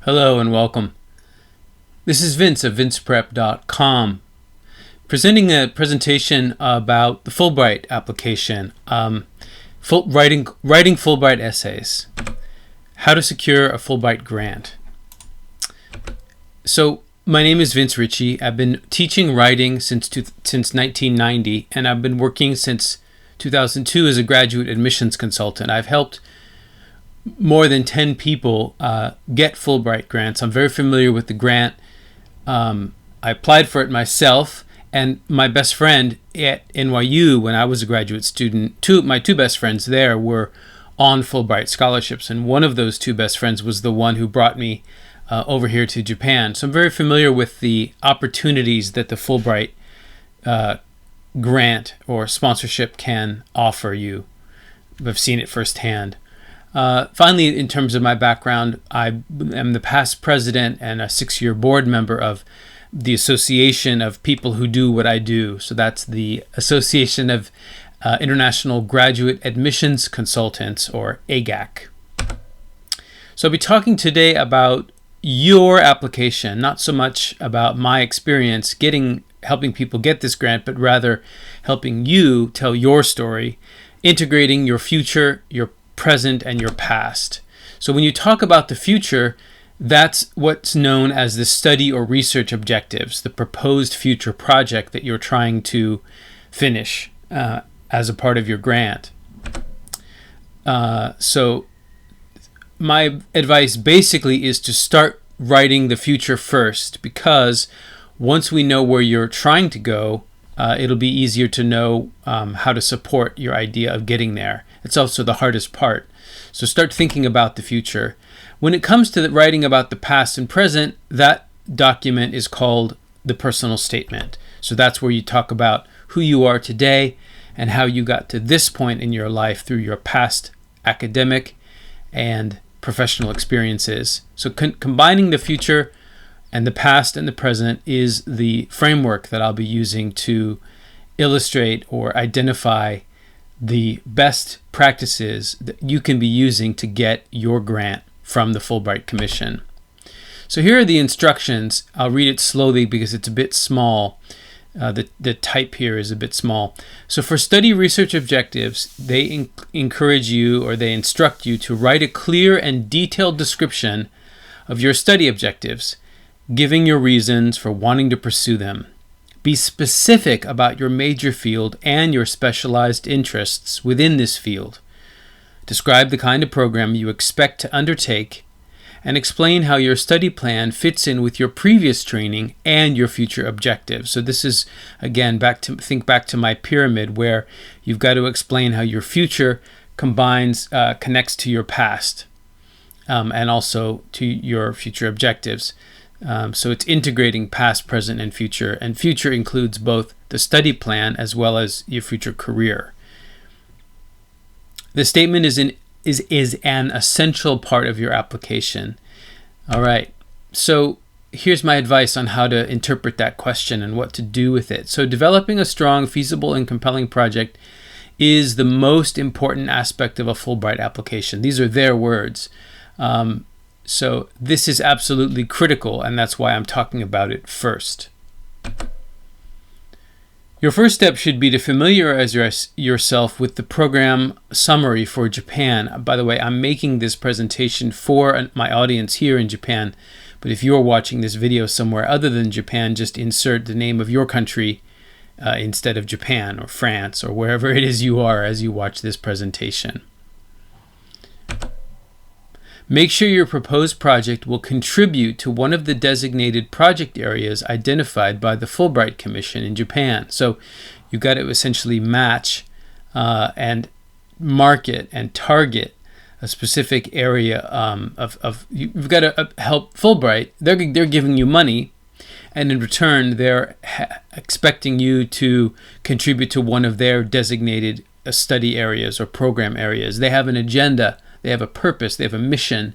Hello and welcome. This is Vince of vinceprep.com, presenting a presentation about the Fulbright application, writing Fulbright essays, how to secure a Fulbright grant. So my name is Vince Ritchie. I've been teaching writing since 1990, and I've been working since 2002 as a graduate admissions consultant. I've helped more than 10 people get Fulbright grants. I'm very familiar with the grant. I applied for it myself, and my best friend at NYU when I was a graduate student, my two best friends there were on Fulbright scholarships, and one of those two best friends was the one who brought me over here to Japan. So I'm very familiar with the opportunities that the Fulbright grant or sponsorship can offer you. I've seen it firsthand. Finally, in terms of my background, I am the past president and a 6-year board member of the Association of People Who Do What I Do. So that's the Association of International Graduate Admissions Consultants, or AGAC. So I'll be talking today about your application, not so much about my experience helping people get this grant, but rather helping you tell your story, integrating your future, your present, and your past. So when you talk about the future, that's what's known as the study or research objectives, the proposed future project that you're trying to finish as a part of your grant. So my advice basically is to start writing the future first, because once we know where you're trying to go, it'll be easier to know how to support your idea of getting there. It's also the hardest part. So start thinking about the future. When it comes to writing about the past and present, that document is called the personal statement. So that's where you talk about who you are today and how you got to this point in your life through your past academic and professional experiences. So combining the future and the past and the present is the framework that I'll be using to illustrate or identify the best practices that you can be using to get your grant from the Fulbright Commission. So here are the instructions. I'll read it slowly because it's a bit small. The type here is a bit small. So for study research objectives, they encourage you, or they instruct you, to write a clear and detailed description of your study objectives, giving your reasons for wanting to pursue them. Be specific about your major field and your specialized interests within this field. Describe the kind of program you expect to undertake, and explain how your study plan fits in with your previous training and your future objectives. So this is, again, think back to my pyramid, where you've got to explain how your future connects to your past, and also to your future objectives. So it's integrating past, present, and future includes both the study plan as well as your future career. The statement is an essential part of your application. All right, so here's my advice on how to interpret that question and what to do with it. So developing a strong, feasible, and compelling project is the most important aspect of a Fulbright application. These are their words. So this is absolutely critical, and that's why I'm talking about it first. Your first step should be to familiarize yourself with the program summary for Japan. By the way, I'm making this presentation for my audience here in Japan, but if you're watching this video somewhere other than Japan, just insert the name of your country instead of Japan or France or wherever it is you are as you watch this presentation. Make sure your proposed project will contribute to one of the designated project areas identified by the Fulbright Commission in Japan. So you've got to essentially match and market and target a specific area you've got to help Fulbright. They're giving you money, and in return they're expecting you to contribute to one of their designated study areas or program areas. They have an agenda. They have a purpose, they have a mission,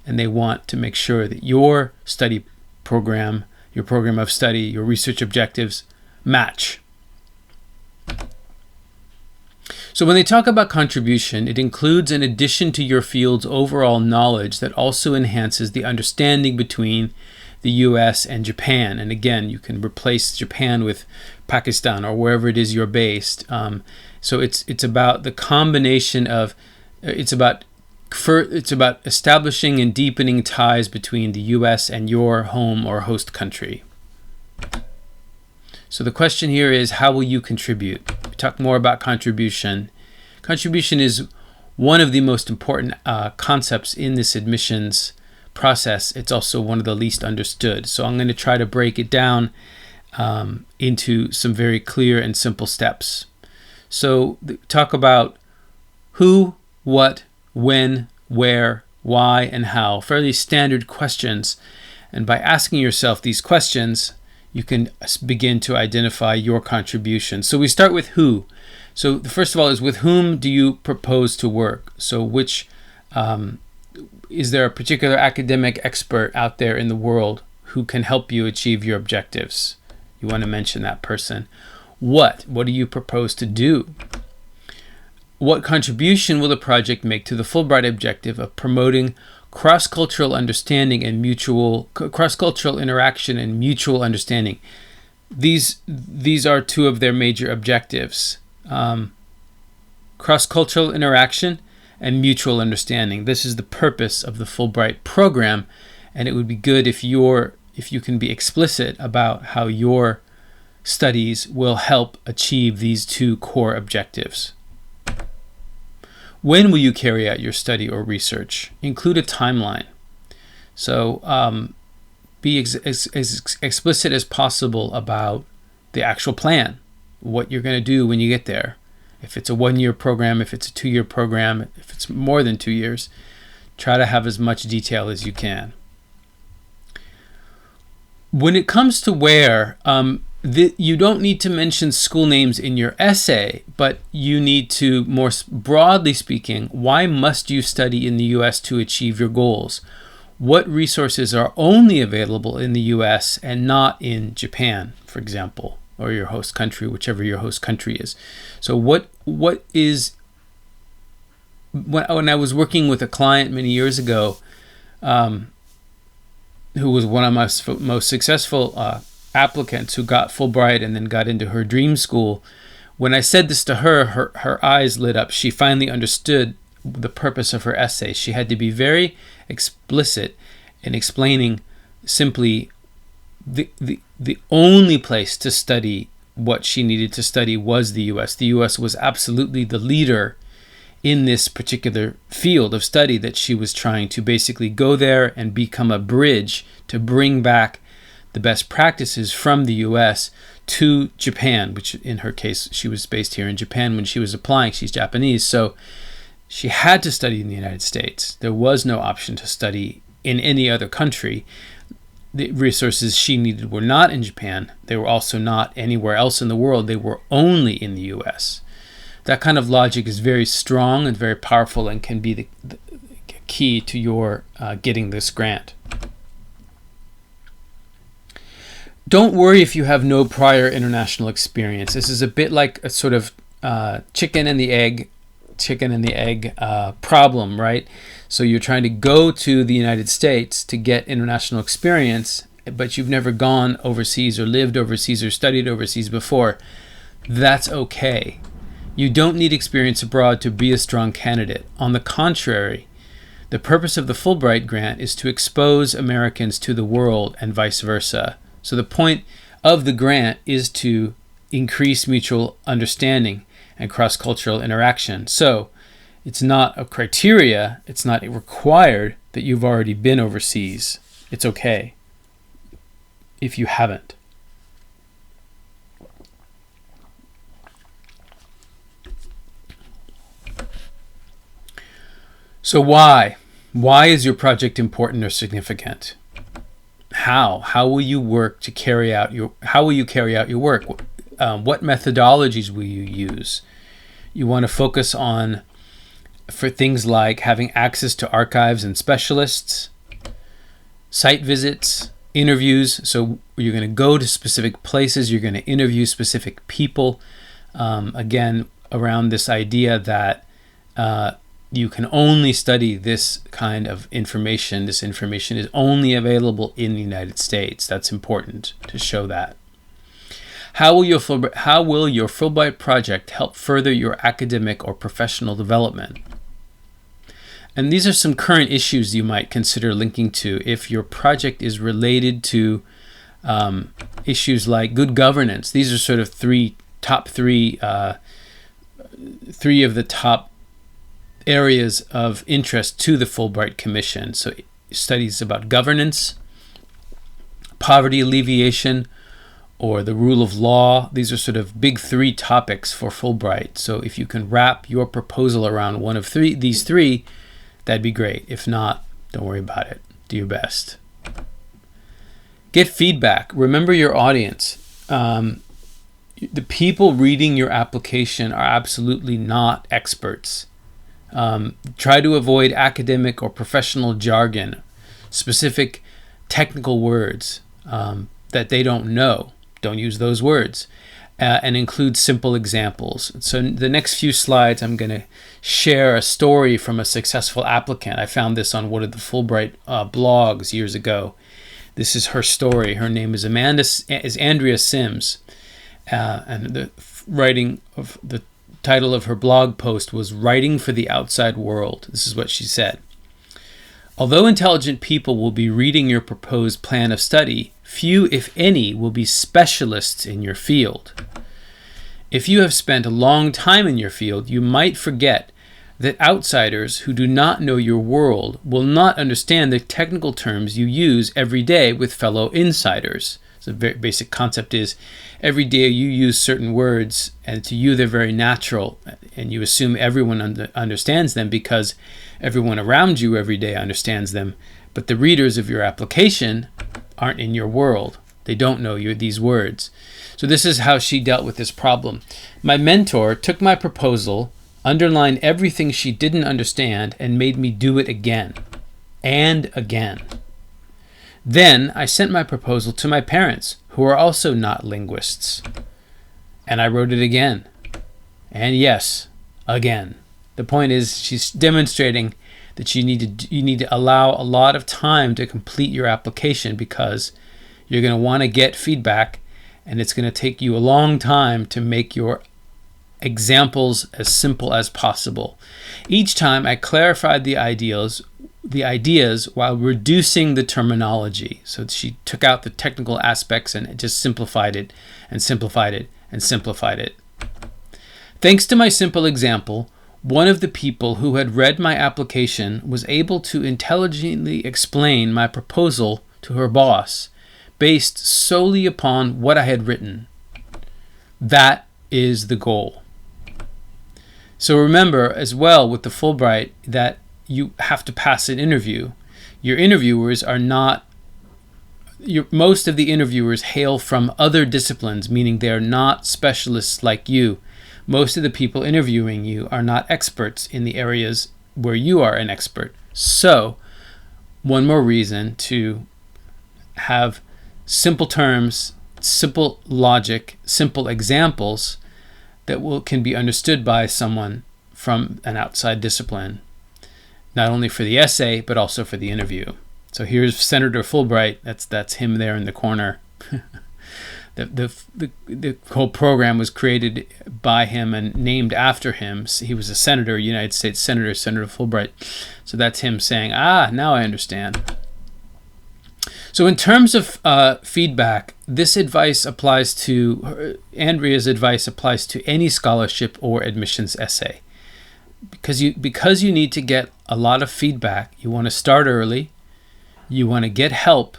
and they want to make sure that your study program, your program of study, your research objectives match. So when they talk about contribution, it includes an addition to your field's overall knowledge that also enhances the understanding between the US and Japan. And again, you can replace Japan with Pakistan or wherever it is you're based. So it's about the combination of, it's about establishing and deepening ties between the US and your home or host country. So the question here is, how will you contribute? We talk more about contribution. Contribution is one of the most important concepts in this admissions process. It's also one of the least understood. So I'm going to try to break it down into some very clear and simple steps. So talk about who, what, when, where, why, and how. Fairly standard questions. And by asking yourself these questions, you can begin to identify your contribution. So we start with who. So the first of all is, with whom do you propose to work? So which, is there a particular academic expert out there in the world who can help you achieve your objectives? You want to mention that person. What do you propose to do? What contribution will the project make to the Fulbright objective of promoting cross-cultural understanding and cross-cultural interaction and mutual understanding? These are two of their major objectives. Cross-cultural interaction and mutual understanding. This is the purpose of the Fulbright program, and it would be good if you can be explicit about how your studies will help achieve these two core objectives. When will you carry out your study or research? Include a timeline. So be as explicit as possible about the actual plan, what you're going to do when you get there. If it's a 1-year program, if it's a 2-year program, if it's more than 2 years, try to have as much detail as you can. When it comes to where, you don't need to mention school names in your essay, but you need to, more broadly speaking, why must you study in the US to achieve your goals? What resources are only available in the US and not in Japan, for example, or your host country, whichever your host country is. So when I was working with a client many years ago, who was one of my most successful applicants, who got Fulbright and then got into her dream school, when I said this to her, her eyes lit up. She finally understood the purpose of her essay. She had to be very explicit in explaining simply the only place to study what she needed to study was the US. The US was absolutely the leader in this particular field of study that she was trying to basically go there and become a bridge to bring back the best practices from the US to Japan, which in her case, she was based here in Japan when she was applying. She's Japanese, so she had to study in the United States. There was no option to study in any other country. The resources she needed were not in Japan. They were also not anywhere else in the world. They were only in the US. That kind of logic is very strong and very powerful and can be the key to your getting this grant. Don't worry if you have no prior international experience. This is a bit like a sort of chicken and the egg problem, right? So you're trying to go to the United States to get international experience, but you've never gone overseas or lived overseas or studied overseas before. That's okay. You don't need experience abroad to be a strong candidate. On the contrary, the purpose of the Fulbright grant is to expose Americans to the world and vice versa. So the point of the grant is to increase mutual understanding and cross-cultural interaction. So it's not a criteria, it's not required that you've already been overseas. It's okay if you haven't. So why? Why is your project important or significant? How will you work to carry out your work? What methodologies will you use? You want to focus on for things like having access to archives and specialists, site visits, interviews. So you're going to go to specific places, you're going to interview specific people. Again, around this idea that you can only study this kind of information. This information is only available in the United States. That's important to show that. How will your Fulbright project help further your academic or professional development? And these are some current issues you might consider linking to if your project is related to issues like good governance. These are sort of three of the top areas of interest to the Fulbright Commission. So studies about governance, poverty alleviation, or the rule of law. These are sort of big three topics for Fulbright. So if you can wrap your proposal around one of these three, that'd be great. If not, don't worry about it. Do your best. Get feedback. Remember your audience. The people reading your application are absolutely not experts. Try to avoid academic or professional jargon, specific technical words that they don't know. Don't use those words. And include simple examples. So in the next few slides, I'm going to share a story from a successful applicant. I found this on one of the Fulbright blogs years ago. This is her story. Her name is Andrea Sims. And the title of her blog post was Writing for the Outside World. This is what she said. Although intelligent people will be reading your proposed plan of study, few, if any, will be specialists in your field. If you have spent a long time in your field, you might forget that outsiders who do not know your world will not understand the technical terms you use every day with fellow insiders. So the very basic concept is every day you use certain words and to you they're very natural and you assume everyone understands them because everyone around you every day understands them. But the readers of your application aren't in your world. They don't know these words. So this is how she dealt with this problem. My mentor took my proposal, underlined everything she didn't understand, and made me do it again and again. Then I sent my proposal to my parents, who are also not linguists. And I wrote it again. And yes, again. The point is she's demonstrating that you need to allow a lot of time to complete your application because you're going to want to get feedback and it's going to take you a long time to make your examples as simple as possible. Each time I clarified the ideas while reducing the terminology. So she took out the technical aspects and just simplified it and simplified it and simplified it. Thanks to my simple example, one of the people who had read my application was able to intelligently explain my proposal to her boss based solely upon what I had written. That is the goal. So remember as well with the Fulbright that you have to pass an interview. Your interviewers are not, most of the interviewers hail from other disciplines, meaning they're not specialists like you. Most of the people interviewing you are not experts in the areas where you are an expert. So, one more reason to have simple terms, simple logic, simple examples that can be understood by someone from an outside discipline, not only for the essay, but also for the interview. So here's Senator Fulbright. That's him there in the corner. The whole program was created by him and named after him. He was a senator, United States Senator, Senator Fulbright. So that's him saying, now I understand. So in terms of feedback, this advice applies to, Andrea's advice applies to any scholarship or admissions essay. Because you need to get a lot of feedback, you want to start early, you want to get help,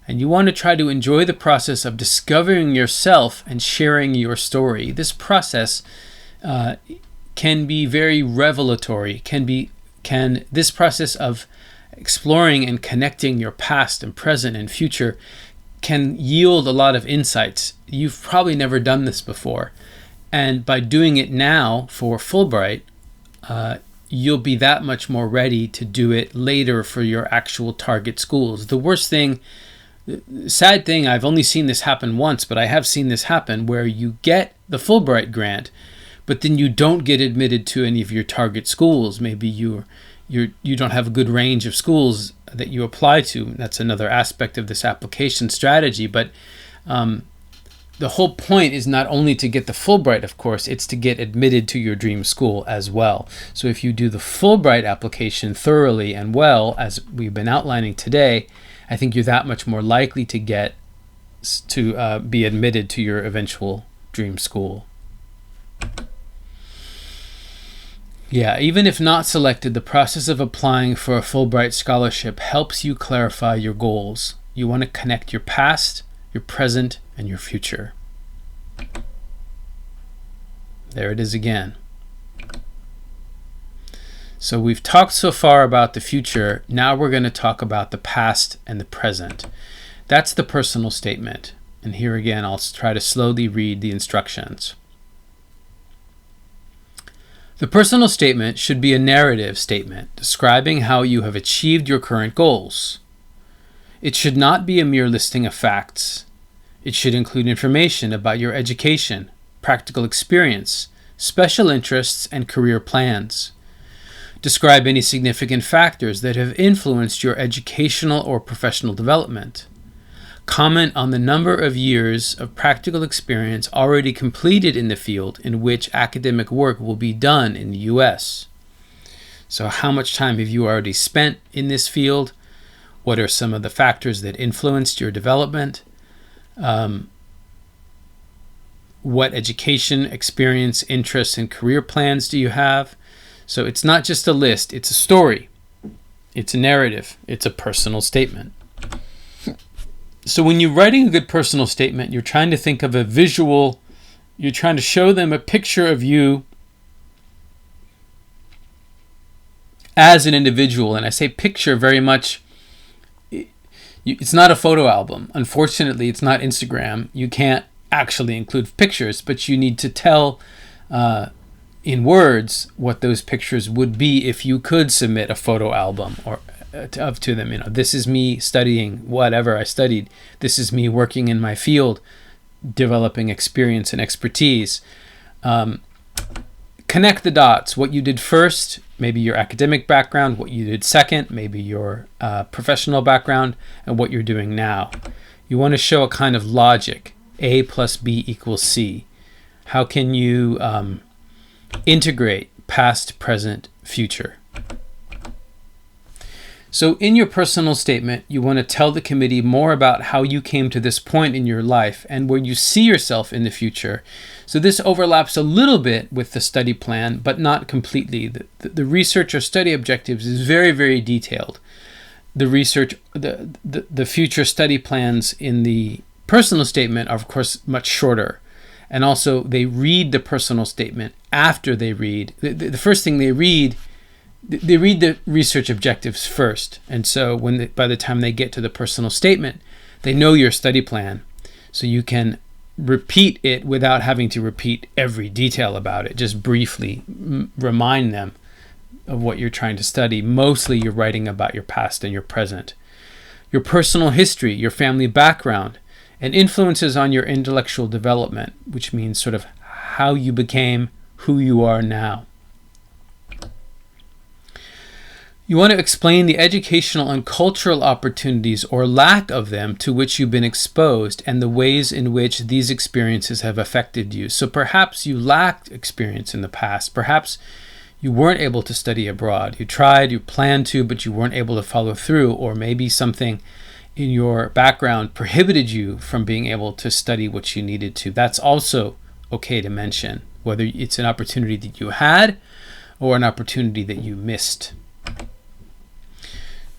and you want to try to enjoy the process of discovering yourself and sharing your story. This process can be very revelatory, this process of exploring and connecting your past and present and future can yield a lot of insights. You've probably never done this before. And by doing it now for Fulbright, you'll be that much more ready to do it later for your actual target schools. Sad thing, I've only seen this happen once, but I have seen this happen where you get the Fulbright grant, but then you don't get admitted to any of your target schools. Maybe you don't have a good range of schools that you apply to. That's another aspect of this application strategy. But the whole point is not only to get the Fulbright, of course, it's to get admitted to your dream school as well. So if you do the Fulbright application thoroughly and well, as we've been outlining today, I think you're that much more likely to get to be admitted to your eventual dream school. Yeah, even if not selected, the process of applying for a Fulbright scholarship helps you clarify your goals. You want to connect your past, your present, and your future. There it is again. So we've talked so far about the future. Now we're going to talk about the past and the present. That's the personal statement. And here again, I'll try to slowly read the instructions. The personal statement should be a narrative statement describing how you have achieved your current goals. It should not be a mere listing of facts. It should include information about your education, practical experience, special interests, and career plans. Describe any significant factors that have influenced your educational or professional development. Comment on the number of years of practical experience already completed in the field in which academic work will be done in the U.S. So how much time have you already spent in this field? What are some of the factors that influenced your development? What education, experience, interests, and career plans do you have? So it's not just a list, it's a story. It's a narrative. It's a personal statement. So when you're writing a good personal statement, you're trying to think of a visual, you're trying to show them a picture of you as an individual. And I say picture very much, it's not a photo album. Unfortunately, it's not Instagram. You can't actually include pictures, but you need to tell in words what those pictures would be if you could submit a photo album or to them. This is me studying whatever I studied. This is me working in my field, developing experience and expertise. Connect the dots. What you did first, maybe your academic background. What you did second, maybe your professional background, and what you're doing now. You want to show a kind of logic. A plus B equals C. How can you integrate past, present, future? So in your personal statement, you want to tell the committee more about how you came to this point in your life and where you see yourself in the future. So this overlaps a little bit with the study plan, but not completely. The research or study objectives is very, very detailed. The research, the future study plans in the personal statement are, of course, much shorter. And also, they read the personal statement after they read. The first thing they read the research objectives first. And so by the time they get to the personal statement, they know your study plan. So you can repeat it without having to repeat every detail about it. Just briefly remind them of what you're trying to study. Mostly you're writing about your past and your present. Your personal history, your family background, and influences on your intellectual development, which means sort of how you became who you are now. You want to explain the educational and cultural opportunities or lack of them to which you've been exposed and the ways in which these experiences have affected you. So perhaps you lacked experience in the past. Perhaps you weren't able to study abroad. You tried, you planned to, but you weren't able to follow through. Or maybe something in your background prohibited you from being able to study what you needed to. That's also okay to mention, whether it's an opportunity that you had or an opportunity that you missed.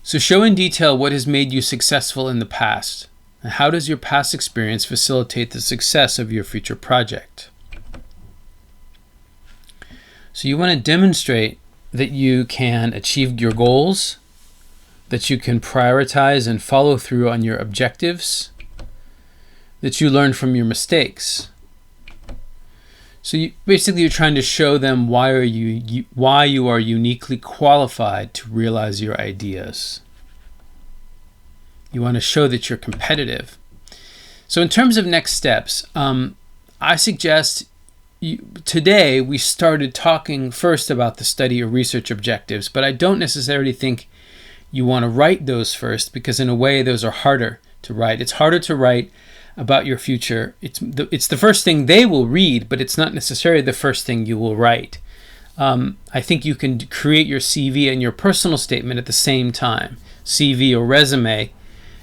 So show in detail what has made you successful in the past, and how does your past experience facilitate the success of your future project. So you want to demonstrate that you can achieve your goals, that you can prioritize and follow through on your objectives, that you learn from your mistakes. So you're trying to show them why you are uniquely qualified to realize your ideas. You want to show that you're competitive. So in terms of next steps, I suggest today we started talking first about the study or research objectives, but I don't necessarily think you want to write those first, because in a way those are harder to write. It's harder to write about your future. It's the first thing they will read, but it's not necessarily the first thing you will write. I think you can create your CV and your personal statement at the same time. CV or resume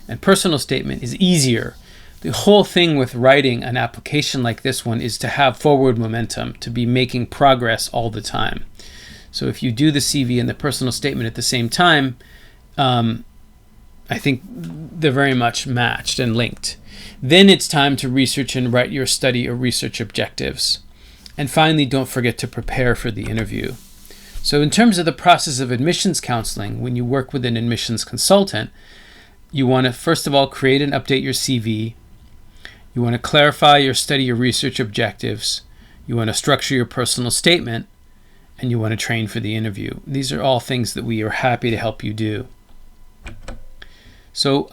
and personal statement is easier. The whole thing with writing an application like this one is to have forward momentum, to be making progress all the time. So if you do the CV and the personal statement at the same time, I think they're very much matched and linked. Then it's time to research and write your study or research objectives. And finally, don't forget to prepare for the interview. So in terms of the process of admissions counseling, when you work with an admissions consultant, you want to, first of all, create and update your CV. You want to clarify your study or research objectives. You want to structure your personal statement. And you want to train for the interview. These are all things that we are happy to help you do. So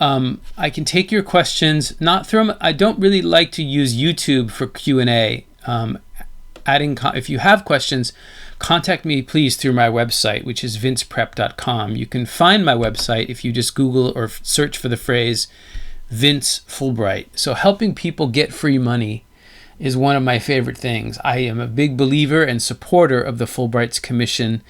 I can take your questions, not through them. I don't really like to use YouTube for Q&A. If you have questions, contact me please through my website, which is vinceprep.com. You can find my website if you just Google or search for the phrase Vince Fulbright. So helping people get free money is one of my favorite things. I am a big believer and supporter of the Fulbright's Commission,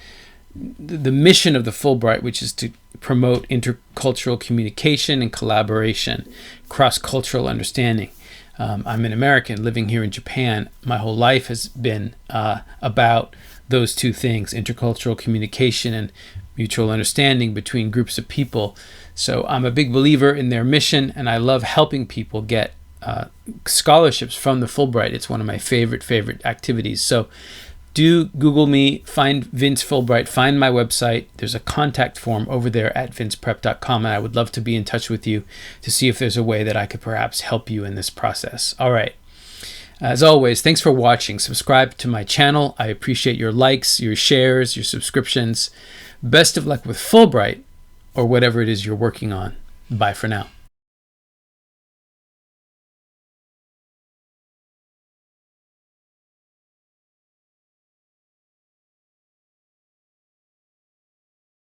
the mission of the Fulbright, which is to promote intercultural communication and collaboration, cross-cultural understanding. I'm an American living here in Japan. My whole life has been about those two things, intercultural communication and mutual understanding between groups of people. So I'm a big believer in their mission, and I love helping people get scholarships from the Fulbright. It's one of my favorite activities. So do Google me, find Vince Fulbright, find my website. There's a contact form over there at vinceprep.com, and I would love to be in touch with you to see if there's a way that I could perhaps help you in this process. All right. As always, thanks for watching. Subscribe to my channel. I appreciate your likes, your shares, your subscriptions. Best of luck with Fulbright or whatever it is you're working on. Bye for now.